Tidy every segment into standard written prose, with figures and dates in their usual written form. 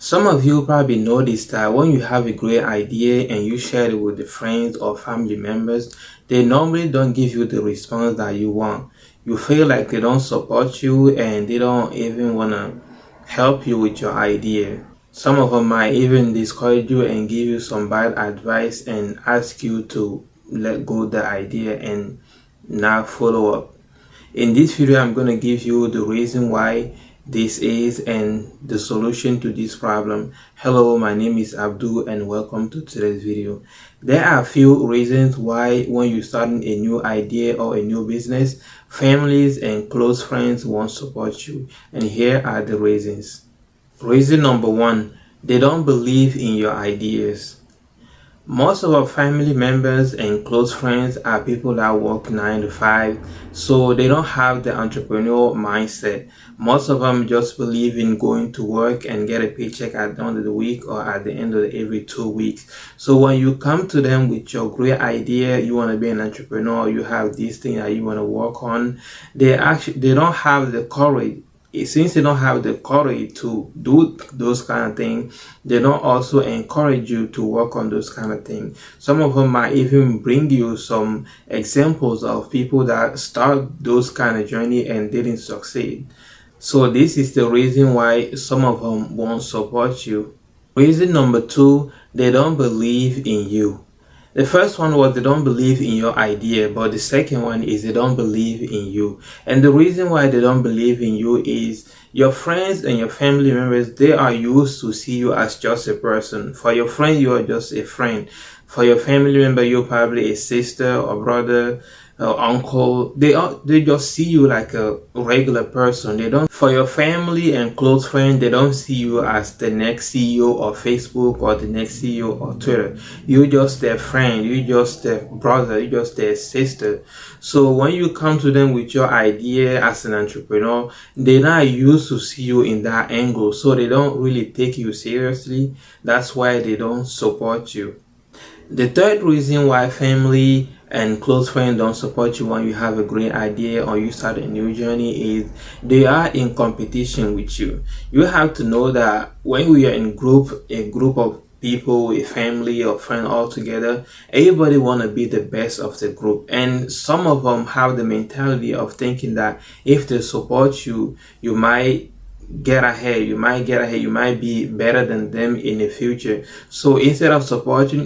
Some of you probably noticed that when you have a great idea and you share it with the friends or family members, they normally don't give you the response that you want. You feel like they don't support you and they don't even want to help you with your idea. Some of them might even discourage you and give you some bad advice and ask you to let go of the idea and not follow up. In this video, I'm going to give you the reason why this is and the solution to this problem. Hello, my name is Abdou and welcome to today's video. There are a few reasons why when you're starting a new idea or a new business, families and close friends won't support you. And here are the reasons. Reason number one, they don't believe in your ideas. Most of our family members and close friends are people that work 9 to 5, so they don't have the entrepreneurial mindset. Most of them just believe in going to work and get a paycheck at the end of the week or at the end of every 2 weeks. So when you come to them with your great idea, you want to be an entrepreneur, you have this thing that you want to work on, they don't have the courage. Since they don't have the courage to do those kind of things, they don't also encourage you to work on those kind of things. Some of them might even bring you some examples of people that start those kind of journey and didn't succeed. So this is the reason why some of them won't support you. Reason number two, they don't believe in you. The first one was they don't believe in your idea, but the second one is they don't believe in you. And the reason why they don't believe in you is your friends and your family members, they are used to see you as just a person. For your friend, you are just a friend. For your family member, you're probably a sister or brother or uncle. They just see you like a regular person. They don't. For your family and close friends, they don't see you as the next CEO of Facebook or the next CEO of Twitter. You're just their friend. You're just their brother. You're just their sister. So when you come to them with your idea as an entrepreneur, they're not used to see you in that angle. So they don't really take you seriously. That's why they don't support you. The third reason why family and close friends don't support you when you have a great idea or you start a new journey is they are in competition with you. You have to know that when we are in a group of people, a family or friend all together, everybody want to be the best of the group. And some of them have the mentality of thinking that if they support you, you might get ahead, you might be better than them in the future. So instead of supporting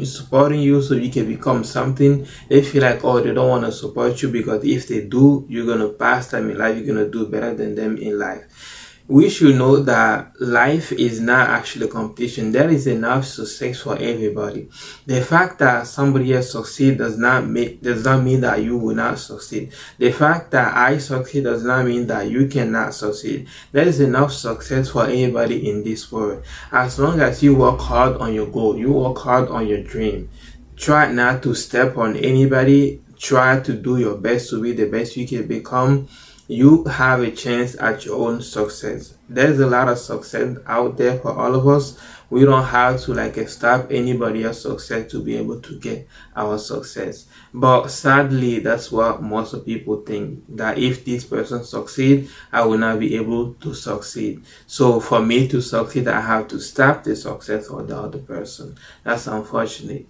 you so you can become something, they feel like, oh, they don't want to support you because if they do, you're going to pass them in life, you're going to do better than them in life. We should know that life is not actually a competition. There is enough success for everybody. The fact that somebody else succeed does not mean that you will not succeed. The fact that I succeed does not mean that you cannot succeed. There is enough success for everybody in this world. As long as you work hard on your goal, you work hard on your dream. Try not to step on anybody. Try to do your best to be the best you can become. You have a chance at your own success. There's a lot of success out there for all of us. We don't have to stop anybody else's success to be able to get our success. But sadly, that's what most of people think, that if this person succeed, I will not be able to succeed. So for me to succeed, I have to stop the success of the other person. That's unfortunate.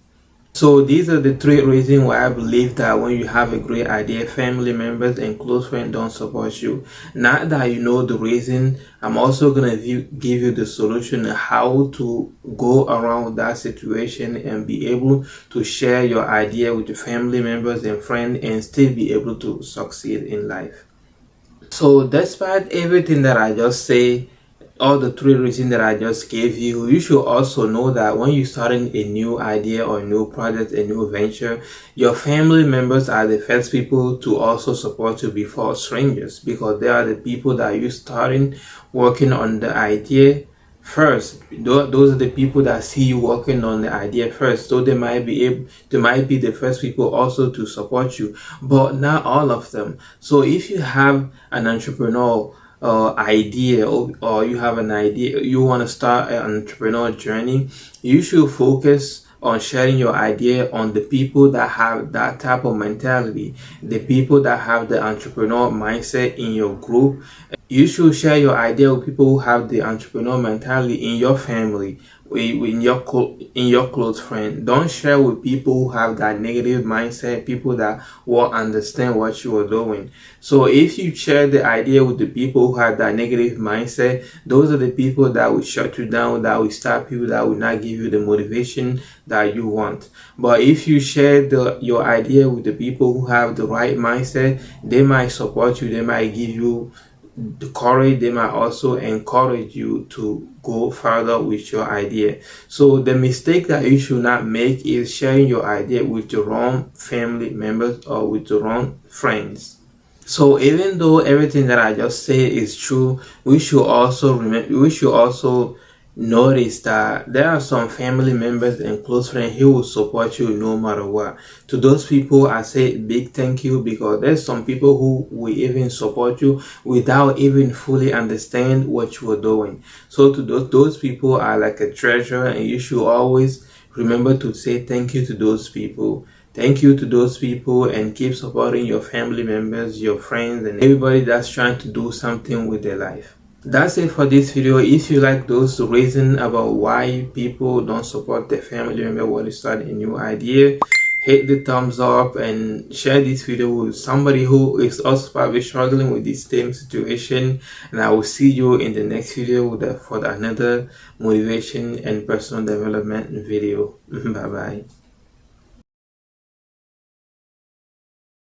So these are the three reasons why I believe that when you have a great idea, family members and close friends don't support you. Now that you know the reason, I'm also going to give you the solution on how to go around that situation and be able to share your idea with your family members and friends and still be able to succeed in life. So despite everything that I just say, all the three reasons that I just gave you, you should also know that when you're starting a new idea or a new project, a new venture, your family members are the first people to also support you before strangers, because they are the people that you're starting working on the idea first. Those are the people that see you working on the idea first, so they might be the first people also to support you, but not all of them. So if you have an entrepreneur idea or you have an idea, you want to start an entrepreneur journey, you should focus on sharing your idea on the people that have that type of mentality, the people that have the entrepreneur mindset in your group. You should share your idea with people who have the entrepreneur mentality in your family, in your close friend. Don't share with people who have that negative mindset, people that won't understand what you are doing. So if you share the idea with the people who have that negative mindset, those are the people that will shut you down, that will stop you, that will not give you the motivation that you want. But if you share your idea with the people who have the right mindset, they might support you, they might give you the courage, they might also encourage you to go further with your idea. So the mistake that you should not make is sharing your idea with your own family members or with your own friends. So even though everything that I just said is true, we should also notice that there are some family members and close friends who will support you no matter what. To those people, I say big thank you, because there's some people who will even support you without even fully understand what you are doing. So to those people are like a treasure, and you should always remember to say thank you to those people. Thank you to those people, and keep supporting your family members, your friends, and everybody that's trying to do something with their life. That's it for this video. If you like those reasons about why people don't support their family member when they start a new idea, hit the thumbs up and share this video with somebody who is also probably struggling with this same situation. And I will see you in the next video for another motivation and personal development video. Bye bye.